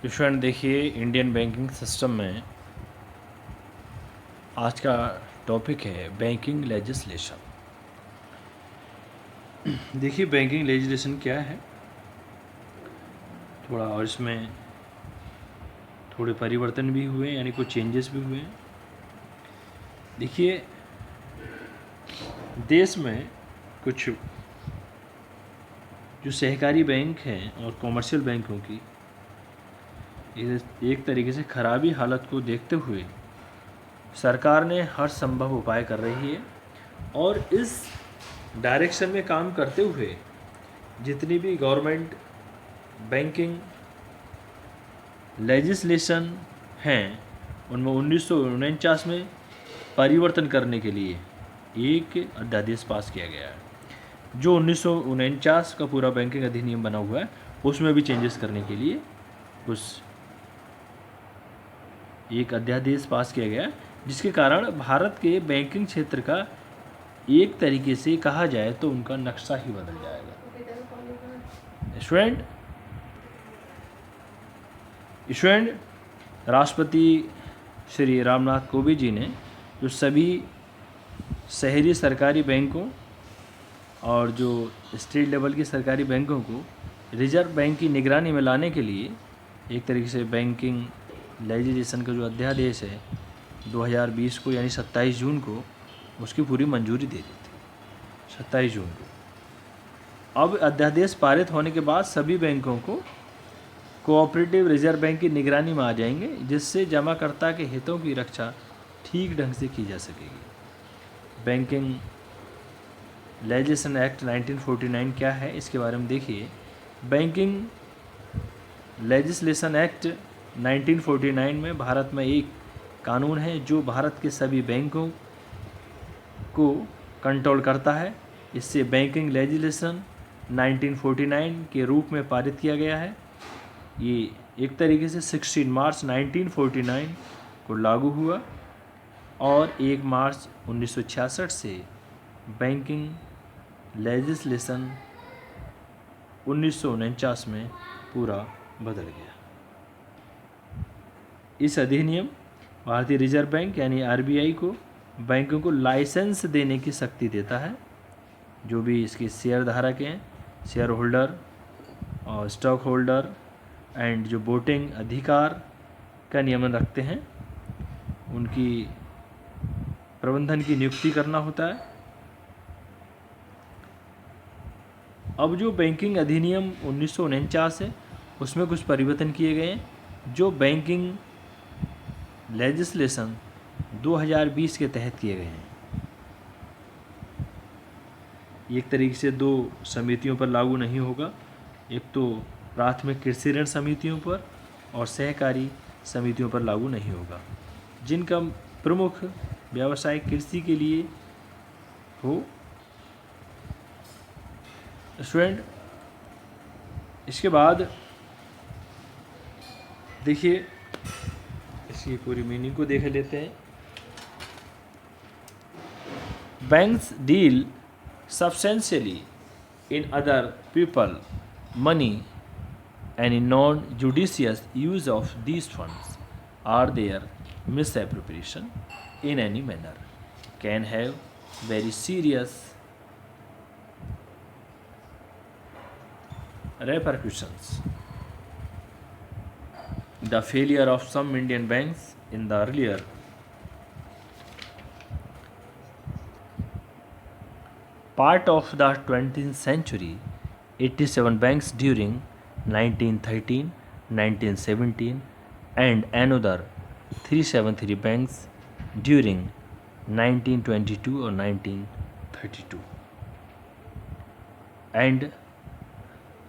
Student देखिए, Indian banking system में आज का टॉपिक है बैंकिंग लेजिस्लेशन। देखिए, बैंकिंग लेजिस्लेशन क्या है, थोड़ा और इसमें थोड़े परिवर्तन भी हुए, यानी कुछ चेंजेस भी हुए हैं। देखिए, देश में कुछ जो सहकारी बैंक हैं और कॉमर्शियल बैंकों की एक तरीके से खराबी हालत को देखते हुए सरकार ने हर संभव उपाय कर रही है और इस डायरेक्शन में काम करते हुए जितनी भी गवर्नमेंट बैंकिंग लेजिस्लेशन हैं उनमें 1949 में परिवर्तन करने के लिए एक अध्यादेश पास किया गया है। जो 1949 का पूरा बैंकिंग अधिनियम बना हुआ है उसमें भी चेंजेस करने के लिए उस एक अध्यादेश पास किया गया, जिसके कारण भारत के बैंकिंग क्षेत्र का एक तरीके से कहा जाए तो उनका नक्शा ही बदल जाएगा। स्टूडेंट, राष्ट्रपति श्री रामनाथ कोविंद जी ने जो सभी शहरी सरकारी बैंकों और जो स्टेट लेवल की सरकारी बैंकों को रिजर्व बैंक की निगरानी में लाने के लिए एक तरीके से बैंकिंग लेजिस्लेशन का जो अध्यादेश है 2020 को, यानी 27 जून को उसकी पूरी मंजूरी दे दी थी। 27 जून को अब अध्यादेश पारित होने के बाद सभी बैंकों को कोऑपरेटिव रिजर्व बैंक की निगरानी में आ जाएंगे, जिससे जमाकर्ता के हितों की रक्षा ठीक ढंग से की जा सकेगी। बैंकिंग लेजिस्लेशन एक्ट 1949 क्या है, इसके बारे में देखिए। बैंकिंग लेजिस्लेशन एक्ट 1949 में भारत में एक कानून है जो भारत के सभी बैंकों को कंट्रोल करता है। इससे बैंकिंग लेजिस्लेशन 1949 के रूप में पारित किया गया है। ये एक तरीके से 16 मार्च 1949 को लागू हुआ और 1 मार्च 1966 से बैंकिंग लेजिस्लेशन 1949 में पूरा बदल गया। इस अधिनियम भारतीय रिजर्व बैंक यानी आरबीआई को बैंकों को लाइसेंस देने की शक्ति देता है। जो भी इसके शेयर धारक हैं, शेयर होल्डर और स्टॉक होल्डर एंड जो वोटिंग अधिकार का नियमन रखते हैं, उनकी प्रबंधन की नियुक्ति करना होता है। अब जो बैंकिंग अधिनियम 1949 है उसमें कुछ परिवर्तन किए गए हैं जो बैंकिंग लेजिस्लेशन 2020 के तहत किए गए हैं। एक तरीके से दो समितियों पर लागू नहीं होगा, एक तो प्राथमिक कृषि ऋण समितियों पर और सहकारी समितियों पर लागू नहीं होगा, जिनका प्रमुख व्यवसाय कृषि के लिए हो। स्टूडेंट, इसके बाद देखिए इसकी पूरी मीनिंग को देख लेते हैं। Banks deal substantially in other people money and in non-judicious use of these funds or their misappropriation in any manner can have very serious repercussions. The failure of some Indian banks in the earlier part of the 20th century, 87 banks during 1913, 1917 and another 373 banks during 1922 or 1932 and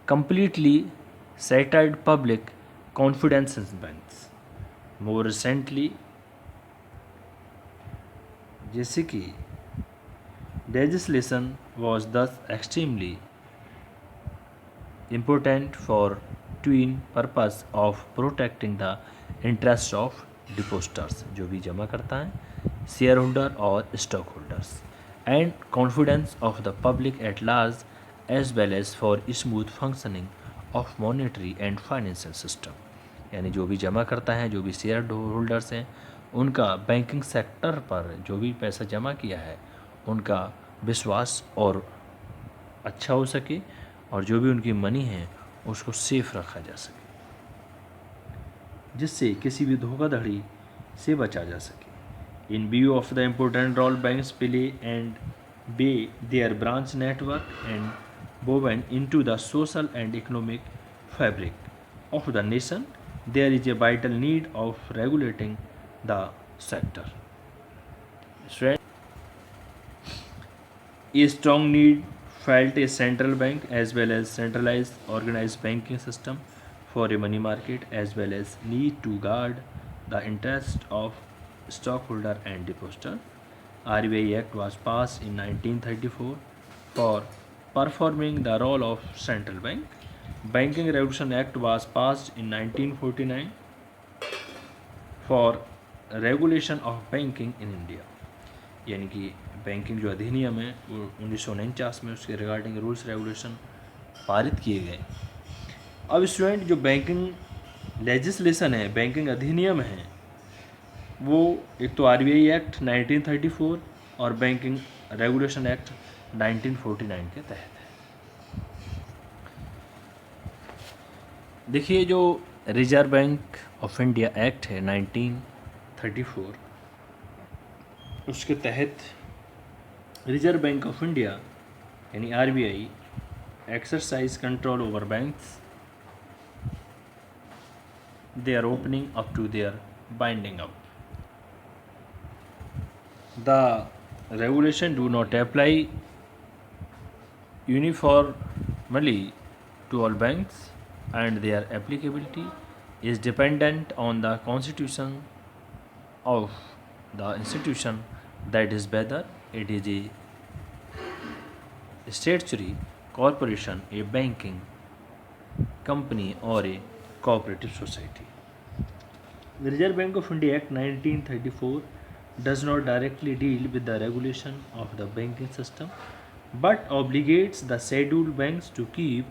completely shattered public confidence in banks. More recently, जैसे कि legislation was thus extremely important for twin purpose of protecting the interests of depositors, जो भी जमा करता है, share holder और stock holders, and confidence of the public at large as well as for smooth functioning of monetary and financial system. यानी जो भी जमा करता है, जो भी शेयर होल्डर्स हैं, उनका बैंकिंग सेक्टर पर जो भी पैसा जमा किया है उनका विश्वास और अच्छा हो सके और जो भी उनकी मनी है उसको सेफ रखा जा सके, जिससे किसी भी धोखाधड़ी से बचा जा सके। In view of the important role banks play and by their branch network and woven into the social and economic fabric of the nation, there is a vital need of regulating the sector. A strong need felt a central bank as well as centralized organized banking system for a money market as well as need to guard the interest of stockholder and depositor. RBI Act was passed in 1934 for performing the role of central bank. Banking Revolution Act was passed in 1949 for regulation of banking in India. यानी कि banking जो अधिनियम है वो 1949 में उसके regarding rules regulation पारित किए गए। अब स्टूडेंट जो बैंकिंग लेजिस्लेशन है, बैंकिंग अधिनियम है, वो एक तो आरबीआई एक्ट 1934 और बैंकिंग रेगुलेशन एक्ट 1949 के तहत है। देखिए जो reserve bank of India act है 1934, उसके तहत रिजर्व बैंक ऑफ इंडिया यानी RBI exercise control over banks, they are opening up to their binding up. The regulation do not apply uniformly to all banks and their applicability is dependent on the constitution of the institution, that is whether it is a statutory corporation, a banking company or a cooperative society. The Reserve Bank of India Act 1934 does not directly deal with the regulation of the banking system but obligates the scheduled banks to keep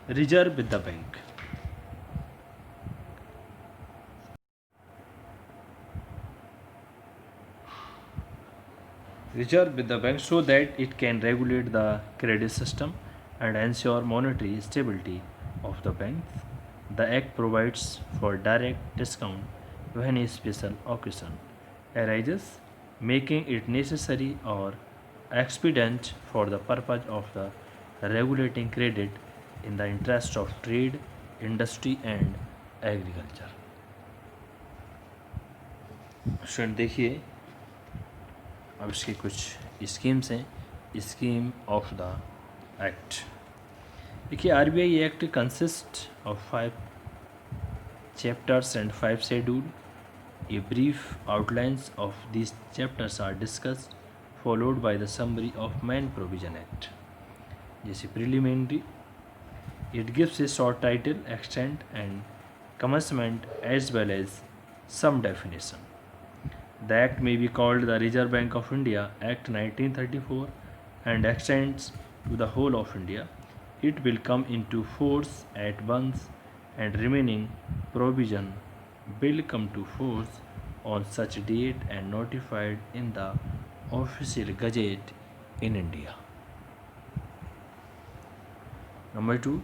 reserve with the bank. Reserve with the bank so that it can regulate the credit system and ensure monetary stability of the banks. The Act provides for direct discount when a special occasion arises, making it necessary or expedient for the purpose of the regulating credit in the interest of trade, industry and agriculture. Student देखिए अब इसके कुछ schemes हैं। Scheme of the act, देखिए RBI act consist of 5 chapters and 5 schedule. A brief outlines of these chapters are discussed, followed by the summary of main provision act. जैसे preliminary, it gives a short title, extent and commencement as well as some definition. The act may be called the Reserve Bank of India Act 1934 and extends to the whole of India. It will come into force at once and remaining provision will come to force on such date and notified in the official gazette in India. Number 2,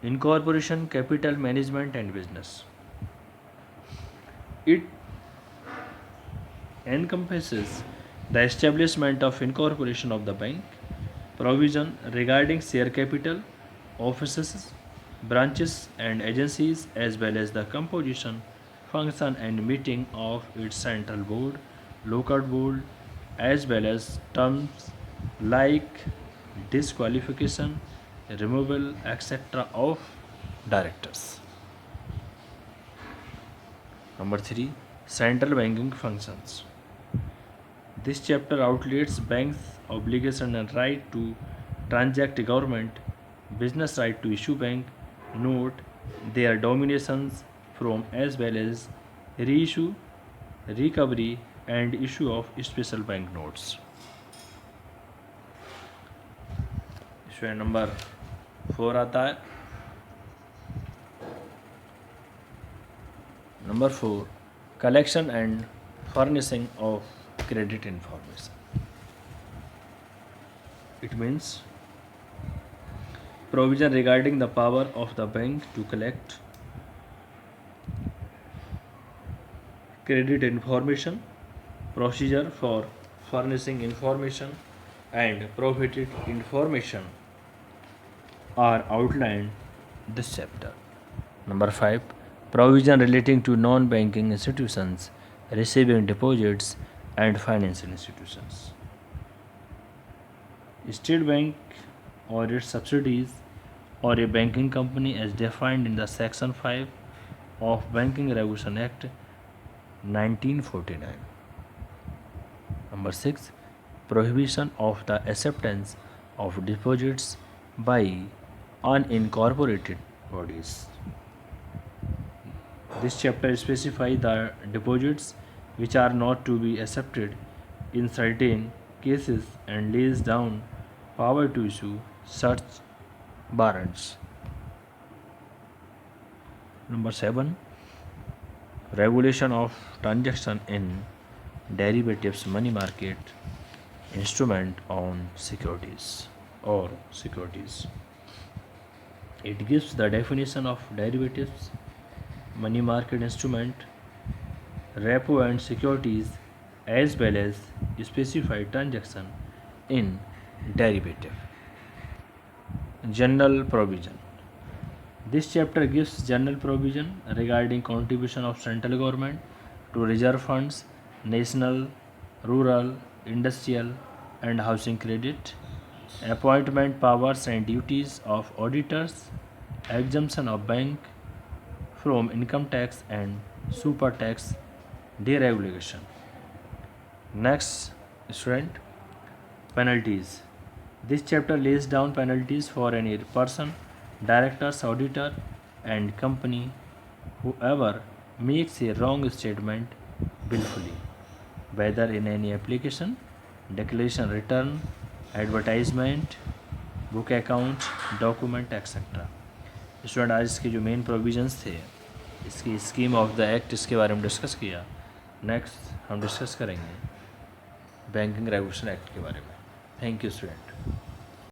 incorporation, capital management and business. It encompasses the establishment of incorporation of the bank, provision regarding share capital, offices, branches and agencies as well as the composition, function and meeting of its central board, local board as well as terms like disqualification, removal etc. of directors. Number 3, central banking functions. This chapter outlines banks' obligation and right to transact government business, right to issue bank note, their dominations from as well as reissue, recovery and issue of special bank notes. इसमें number 4 आता है Number 4, collection and furnishing of credit information. It means provision regarding the power of the bank to collect credit information, procedure for furnishing information, and provided information are outlined this chapter. Number 5, provision relating to non-banking institutions receiving deposits and financial institutions. State Bank or its subsidiaries or a banking company as defined in the Section 5 of Banking Regulation Act 1949. Number 6, prohibition of the acceptance of deposits by unincorporated bodies. This chapter specifies the deposits which are not to be accepted in certain cases and lays down power to issue such warrants. Number 7, regulation of transaction in derivatives money market instrument on securities or securities. It gives the definition of derivatives, money market instrument, repo and securities, as well as specified transaction in derivative. General provision. This chapter gives general provision regarding contribution of central government to reserve funds, national, rural, industrial, and housing credit, appointment powers and duties of auditors, exemption of bank from income tax and super tax deregulation. Next, student, penalties. This chapter lays down penalties for any person, directors, auditor, and company whoever makes a wrong statement willfully, whether in any application, declaration return, advertisement, book account, document etcetera. Student, आज इसके जो main provisions थे, इसकी scheme of the act, इसके बारे में discuss किया. Next हम डिस्कस करेंगे बैंकिंग रेगुलेशन एक्ट के बारे में. Thank you student.